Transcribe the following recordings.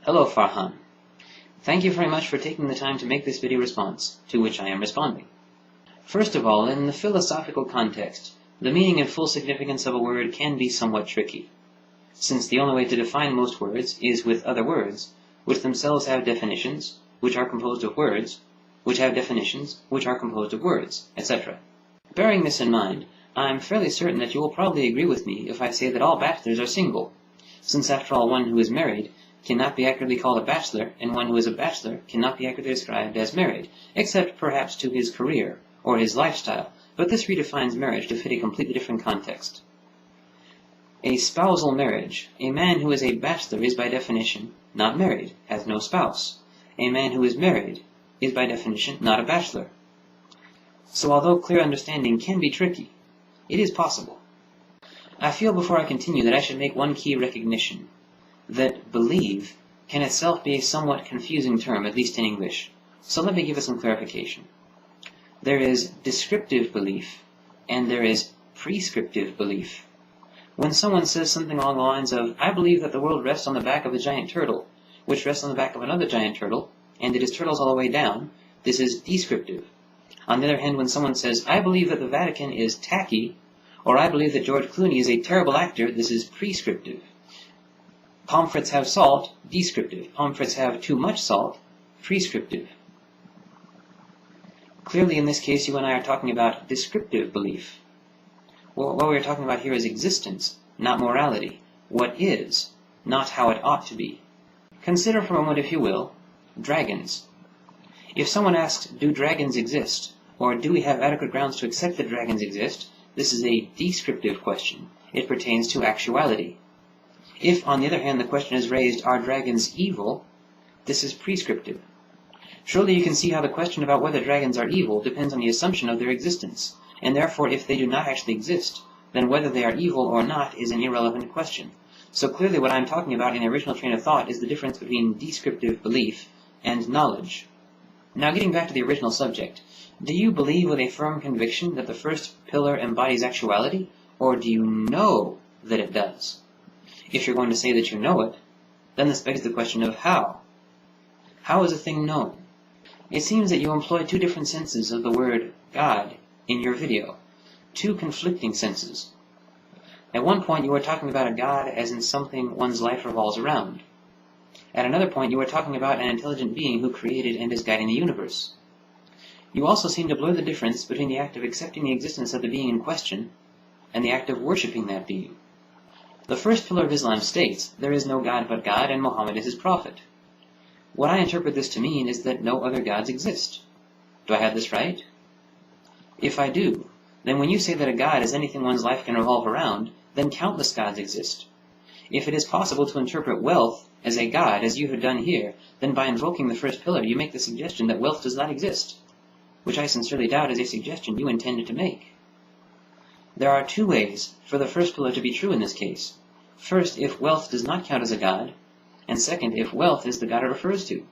Hello, Farhan. Thank you very much for taking the time to make this video response, to which I am responding. First of all, in the philosophical context, the meaning and full significance of a word can be somewhat tricky, since the only way to define most words is with other words, which themselves have definitions, which are composed of words, which have definitions, which are composed of words, etc. Bearing this in mind, I am fairly certain that you will probably agree with me if I say that all bachelors are single, since after all, one who is married cannot be accurately called a bachelor, and one who is a bachelor cannot be accurately described as married, except perhaps to his career or his lifestyle, but this redefines marriage to fit a completely different context. A spousal marriage. A man who is a bachelor is by definition not married, has no spouse. A man who is married is by definition not a bachelor. So although clear understanding can be tricky, it is possible. I feel before I continue that I should make one key recognition, that believe can itself be a somewhat confusing term, at least in English. So let me give it some clarification. There is descriptive belief, and there is prescriptive belief. When someone says something along the lines of, I believe that the world rests on the back of a giant turtle, which rests on the back of another giant turtle, and it is turtles all the way down, this is descriptive. On the other hand, when someone says, I believe that the Vatican is tacky, or I believe that George Clooney is a terrible actor, this is prescriptive. Pommes frites have salt, descriptive. Pommes frites have too much salt, prescriptive. Clearly, in this case, you and I are talking about descriptive belief. Well, what we're talking about here is existence, not morality. What is, not how it ought to be. Consider for a moment, if you will, dragons. If someone asks, do dragons exist? Or do we have adequate grounds to accept that dragons exist? This is a descriptive question. It pertains to actuality. If, on the other hand, the question is raised, are dragons evil? This is prescriptive. Surely you can see how the question about whether dragons are evil depends on the assumption of their existence, and therefore if they do not actually exist, then whether they are evil or not is an irrelevant question. So clearly what I'm talking about in the original train of thought is the difference between descriptive belief and knowledge. Now getting back to the original subject, do you believe with a firm conviction that the first pillar embodies actuality, or do you know that it does? If you're going to say that you know it, then this begs the question of how. How is a thing known? It seems that you employ two different senses of the word God in your video, two conflicting senses. At one point you were talking about a God as in something one's life revolves around. At another point you were talking about an intelligent being who created and is guiding the universe. You also seem to blur the difference between the act of accepting the existence of the being in question and the act of worshipping that being. The first pillar of Islam states, there is no God but God and Muhammad is his prophet. What I interpret this to mean is that no other gods exist. Do I have this right? If I do, then when you say that a God is anything one's life can revolve around, then countless gods exist. If it is possible to interpret wealth as a God, as you have done here, then by invoking the first pillar you make the suggestion that wealth does not exist, which I sincerely doubt is a suggestion you intended to make. There are two ways for the first pillar to be true in this case. First, if wealth does not count as a god, and second, if wealth is the god it refers to.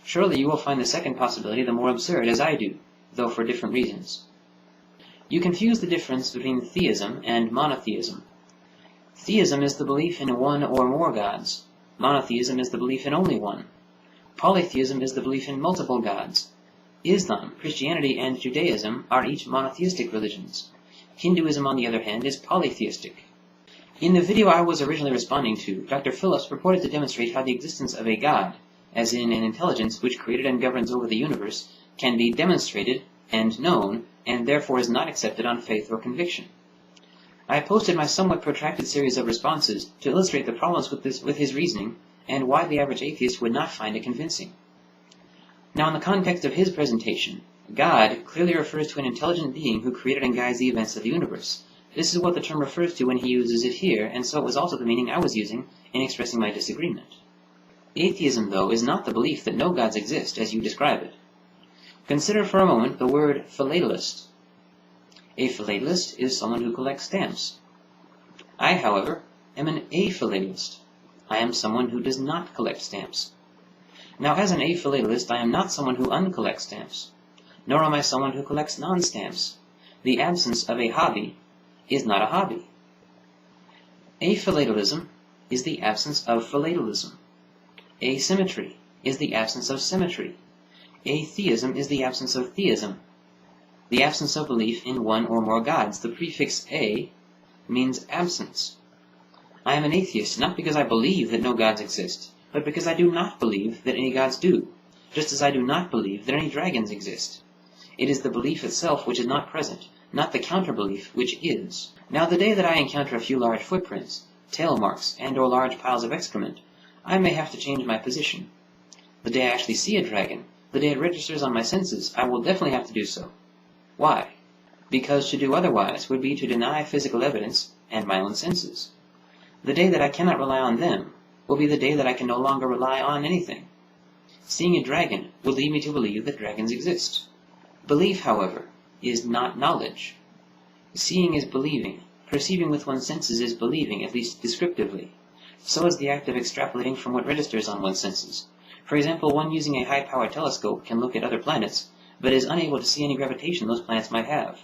Surely you will find the second possibility the more absurd, as I do, though for different reasons. You confuse the difference between theism and monotheism. Theism is the belief in one or more gods. Monotheism is the belief in only one. Polytheism is the belief in multiple gods. Islam, Christianity, and Judaism are each monotheistic religions. Hinduism, on the other hand, is polytheistic. In the video I was originally responding to, Dr. Phillips purported to demonstrate how the existence of a God, as in an intelligence which created and governs over the universe, can be demonstrated and known, and therefore is not accepted on faith or conviction. I posted my somewhat protracted series of responses to illustrate the problems with his reasoning, and why the average atheist would not find it convincing. Now in the context of his presentation, God clearly refers to an intelligent being who created and guides the events of the universe. This is what the term refers to when he uses it here, and so it was also the meaning I was using in expressing my disagreement. Atheism, though, is not the belief that no gods exist, as you describe it. Consider for a moment the word philatelist. A philatelist is someone who collects stamps. I, however, am an aphilatelist. I am someone who does not collect stamps. Now, as an aphilatelist, I am not someone who uncollects stamps, nor am I someone who collects non-stamps. The absence of a hobby is not a hobby. Aphilatalism is the absence of philatalism. Asymmetry is the absence of symmetry. Atheism is the absence of theism, the absence of belief in one or more gods. The prefix a means absence. I am an atheist not because I believe that no gods exist, but because I do not believe that any gods do, just as I do not believe that any dragons exist. It is the belief itself which is not present, not the counter-belief which is. Now the day that I encounter a few large footprints, tail marks, and/or large piles of excrement, I may have to change my position. The day I actually see a dragon, the day it registers on my senses, I will definitely have to do so. Why? Because to do otherwise would be to deny physical evidence and my own senses. The day that I cannot rely on them will be the day that I can no longer rely on anything. Seeing a dragon will lead me to believe that dragons exist. Belief, however, is not knowledge. Seeing is believing. Perceiving with one's senses is believing, at least descriptively. So is the act of extrapolating from what registers on one's senses. For example, one using a high-powered telescope can look at other planets, but is unable to see any gravitation those planets might have.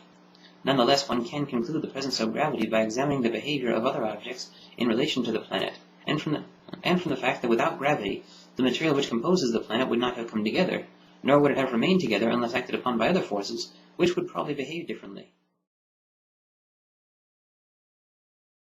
Nonetheless, one can conclude the presence of gravity by examining the behavior of other objects in relation to the planet, and from the fact that without gravity, the material which composes the planet would not have come together, nor would it have remained together unless acted upon by other forces, which would probably behave differently.